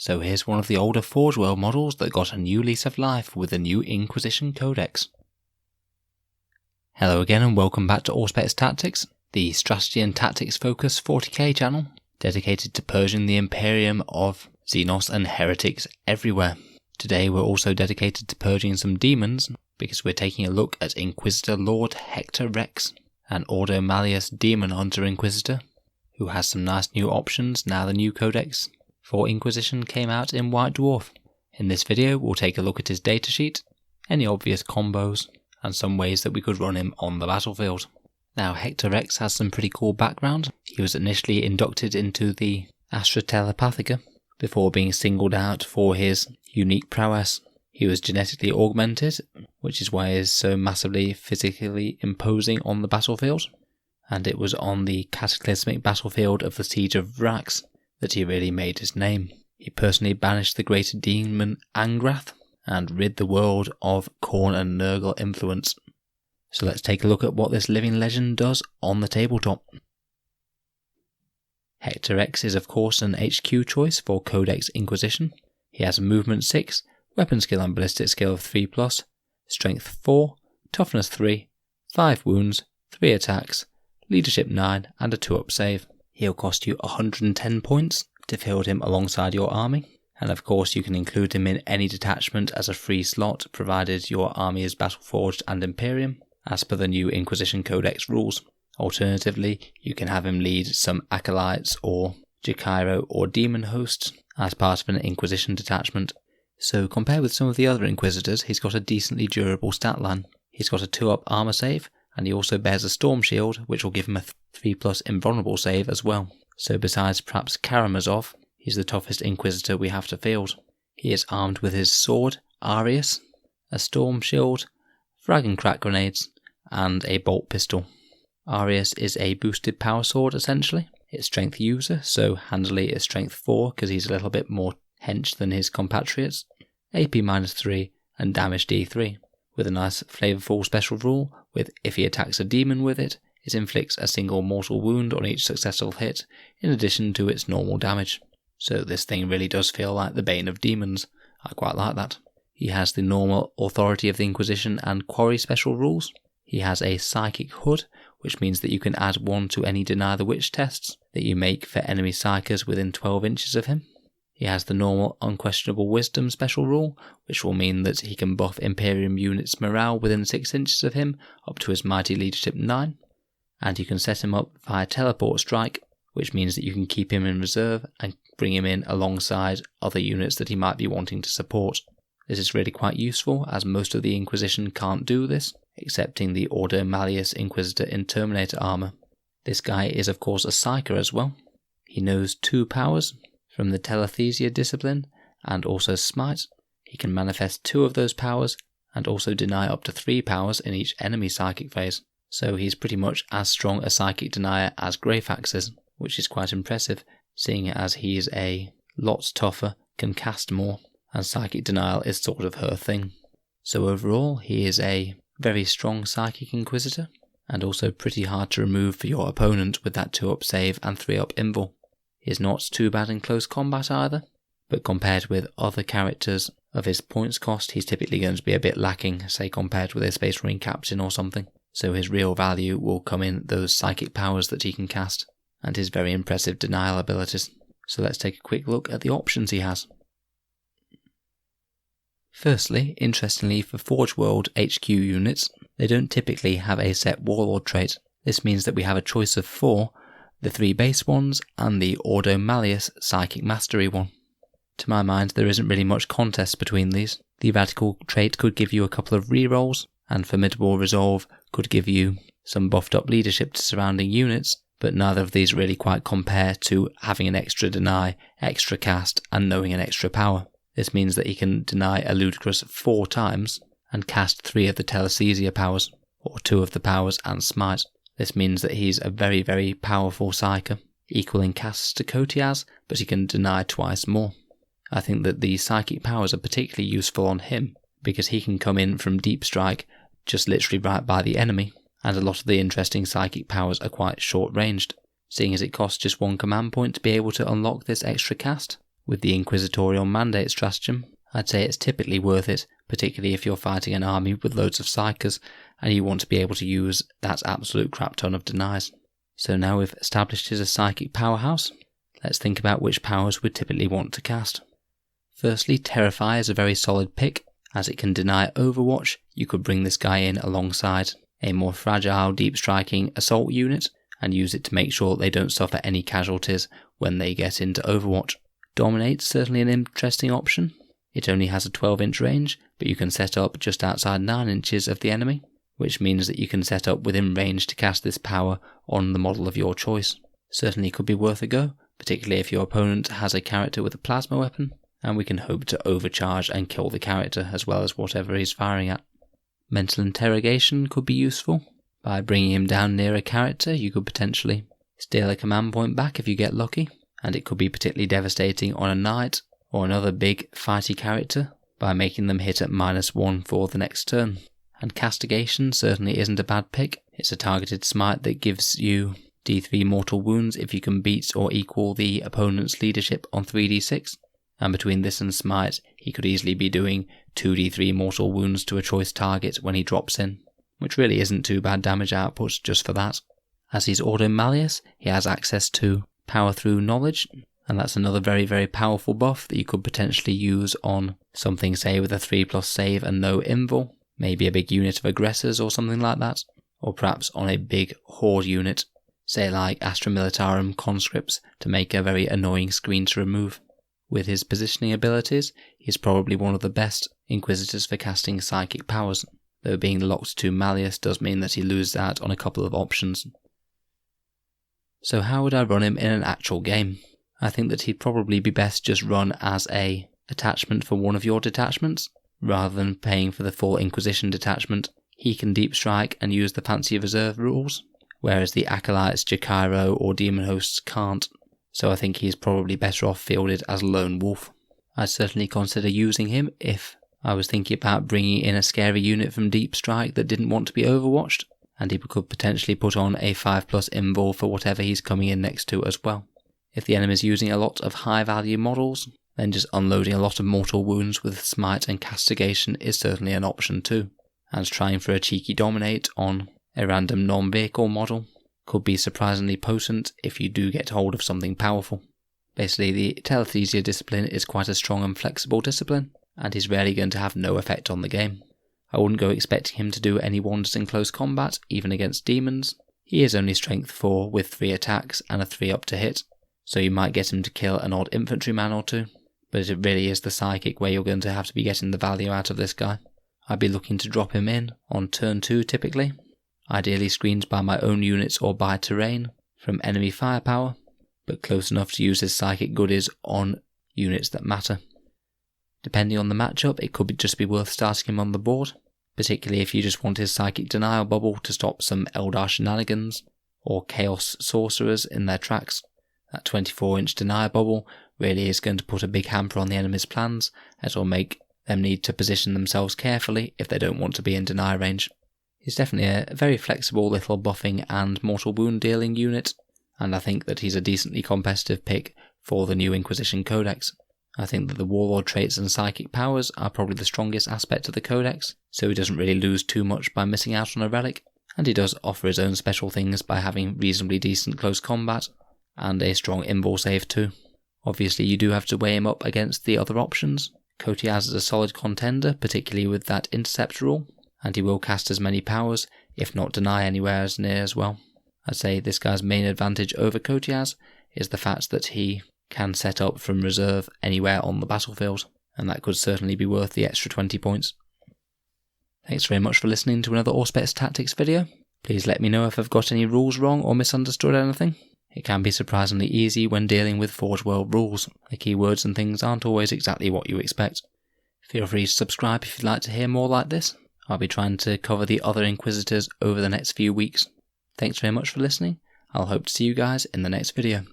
So here's one of the older Forge World models that got a new lease of life with the new Inquisition Codex. Hello again and welcome back to Auspex Tactics, the strategy and tactics focused 40k channel, dedicated to purging the Imperium of Xenos and heretics everywhere. Today we're also dedicated to purging some demons, because we're taking a look at Inquisitor Lord Hector Rex, an Ordo Malleus Demon Hunter Inquisitor, who has some nice new options now the new Codex for Inquisition came out in White Dwarf. In this video we'll take a look at his datasheet, any obvious combos, and some ways that we could run him on the battlefield. Now Hector Rex has some pretty cool background. He was initially inducted into the Astra Telepathica before being singled out for his unique prowess. He was genetically augmented, which is why he is so massively physically imposing on the battlefield, and it was on the cataclysmic battlefield of the Siege of Vrax that he really made his name. He personally banished the greater demon Angrath and rid the world of Khorne and Nurgle influence. So let's take a look at what this living legend does on the tabletop. Hector Rex is of course an HQ choice for Codex Inquisition. He has movement 6, weapon skill and ballistic skill of 3+, strength 4, toughness 3, 5 wounds, 3 attacks, leadership 9 and a 2-up save. He'll cost you 110 points to field him alongside your army, and of course you can include him in any detachment as a free slot provided your army is Battleforged and Imperium, as per the new Inquisition Codex rules. Alternatively, you can have him lead some Acolytes or Jakiro or Demon hosts as part of an Inquisition detachment. So compared with some of the other Inquisitors, he's got a decently durable stat line. He's got a 2-up armor save, and he also bears a Storm Shield, which will give him a 3+ invulnerable save as well. So besides perhaps Karamazov, he's the toughest Inquisitor we have to field. He is armed with his sword, Arius, a Storm Shield, frag and crack grenades, and a bolt pistol. Arius is a boosted power sword essentially. It's strength user, so handily is strength 4 because he's a little bit more hench than his compatriots, AP -3 and damage D3, with a nice flavourful special rule with if he attacks a demon with it, it inflicts a single mortal wound on each successful hit in addition to its normal damage. So this thing really does feel like the bane of demons. I quite like that. He has the normal Authority of the Inquisition and Quarry special rules. He has a Psychic Hood, which means that you can add 1 to any Deny the Witch tests that you make for enemy Psychers within 12 inches of him. He has the normal Unquestionable Wisdom special rule, which will mean that he can buff Imperium units' morale within 6 inches of him up to his Mighty Leadership 9, and you can set him up via Teleport Strike, which means that you can keep him in reserve and bring him in alongside other units that he might be wanting to support. This is really quite useful, as most of the Inquisition can't do this, excepting the Ordo Malleus Inquisitor in Terminator armour. This guy is of course a Psyker as well. He knows 2 powers from the Telethesia discipline and also Smite. He can manifest 2 of those powers and also deny up to 3 powers in each enemy psychic phase. So he's pretty much as strong a psychic denier as Greyfax is, which is quite impressive, seeing as he is a lot tougher, can cast more, and psychic denial is sort of her thing. So overall, he is a very strong psychic Inquisitor, and also pretty hard to remove for your opponent with that 2-up save and 3-up invul. He is not too bad in close combat either, but compared with other characters of his points cost, he's typically going to be a bit lacking, say compared with a Space Marine Captain or something. So his real value will come in those psychic powers that he can cast, and his very impressive denial abilities. So let's take a quick look at the options he has. Firstly, interestingly for Forge World HQ units, they don't typically have a set Warlord trait. This means that we have a choice of 4, the 3 base ones and the Ordo Malleus Psychic Mastery one. To my mind, there isn't really much contest between these. The Radical trait could give you a couple of rerolls, and Formidable Resolve could give you some buffed up leadership to surrounding units, but neither of these really quite compare to having an extra deny, extra cast, and knowing an extra power. This means that he can deny a ludicrous 4 times and cast 3 of the Telethesia powers, or 2 of the powers and Smite. This means that he's a very, very powerful Psyker, equaling casts to Kotias, but he can deny twice more. I think that the psychic powers are particularly useful on him, because he can come in from Deep Strike just literally right by the enemy, and a lot of the interesting psychic powers are quite short-ranged, seeing as it costs just 1 command point to be able to unlock this extra cast, With the Inquisitorial Mandate stratagem, I'd say it's typically worth it, particularly if you're fighting an army with loads of psychers and you want to be able to use that absolute crap ton of denies. So now we've established he's a psychic powerhouse, let's think about which powers we'd typically want to cast. Firstly, Terrify is a very solid pick. As it can deny Overwatch, you could bring this guy in alongside a more fragile, deep striking assault unit and use it to make sure they don't suffer any casualties when they get into Overwatch. Dominate's certainly an interesting option. It only has a 12-inch range, but you can set up just outside 9 inches of the enemy, which means that you can set up within range to cast this power on the model of your choice. Certainly could be worth a go, particularly if your opponent has a character with a plasma weapon, and we can hope to overcharge and kill the character as well as whatever he's firing at. Mental Interrogation could be useful. By bringing him down near a character, you could potentially steal a command point back if you get lucky, and it could be particularly devastating on a knight or another big fighty character by making them hit at -1 for the next turn. And Castigation certainly isn't a bad pick. It's a targeted smite that gives you D3 mortal wounds if you can beat or equal the opponent's leadership on 3d6. And between this and Smite, he could easily be doing 2d3 mortal wounds to a choice target when he drops in, which really isn't too bad damage output just for that. As he's Ordo Malleus, he has access to Power Through Knowledge, and that's another very, very powerful buff that you could potentially use on something, say, with a 3+ save and no invul, maybe a big unit of aggressors or something like that, or perhaps on a big horde unit, say like Astra Militarum conscripts, to make a very annoying screen to remove. With his positioning abilities, he's probably one of the best Inquisitors for casting psychic powers, though being locked to Malleus does mean that he loses out on a couple of options. So how would I run him in an actual game? I think that he'd probably be best just run as a attachment for one of your detachments, rather than paying for the full Inquisition detachment. He can deep strike and use the fancy reserve rules, whereas the Acolytes, Jakiro or Demon Hosts can't. So I think he's probably better off fielded as Lone Wolf. I'd certainly consider using him if I was thinking about bringing in a scary unit from Deep Strike that didn't want to be overwatched, and he could potentially put on a 5+ invul for whatever he's coming in next to as well. If the enemy's using a lot of high value models, then just unloading a lot of mortal wounds with Smite and Castigation is certainly an option too, and trying for a cheeky Dominate on a random non-vehicle model could be surprisingly potent if you do get hold of something powerful. Basically, the Telethesia discipline is quite a strong and flexible discipline, and he's rarely going to have no effect on the game. I wouldn't go expecting him to do any wonders in close combat, even against demons. He is only strength 4 with 3 attacks and a 3 up to hit, so you might get him to kill an odd infantryman or two, but it really is the psychic where you're going to have to be getting the value out of this guy. I'd be looking to drop him in on turn 2 typically, ideally screened by my own units or by terrain from enemy firepower, but close enough to use his psychic goodies on units that matter. Depending on the matchup, it could just be worth starting him on the board, particularly if you just want his psychic denial bubble to stop some Eldar shenanigans or chaos sorcerers in their tracks. That 24-inch denial bubble really is going to put a big hamper on the enemy's plans, as it will make them need to position themselves carefully if they don't want to be in deny range. He's definitely a very flexible little buffing and mortal wound dealing unit, and I think that he's a decently competitive pick for the new Inquisition Codex. I think that the Warlord traits and psychic powers are probably the strongest aspect of the Codex, so he doesn't really lose too much by missing out on a relic, and he does offer his own special things by having reasonably decent close combat, and a strong invul save too. Obviously you do have to weigh him up against the other options. Kotiaz is a solid contender, particularly with that intercept rule, and he will cast as many powers, if not deny anywhere as near as well. I'd say this guy's main advantage over Kotiaz is the fact that he can set up from reserve anywhere on the battlefield, and that could certainly be worth the extra 20 points. Thanks very much for listening to another Auspex Tactics video. Please let me know if I've got any rules wrong or misunderstood anything. It can be surprisingly easy when dealing with Forge World rules. The keywords and things aren't always exactly what you expect. Feel free to subscribe if you'd like to hear more like this. I'll be trying to cover the other Inquisitors over the next few weeks. Thanks very much for listening. I'll hope to see you guys in the next video.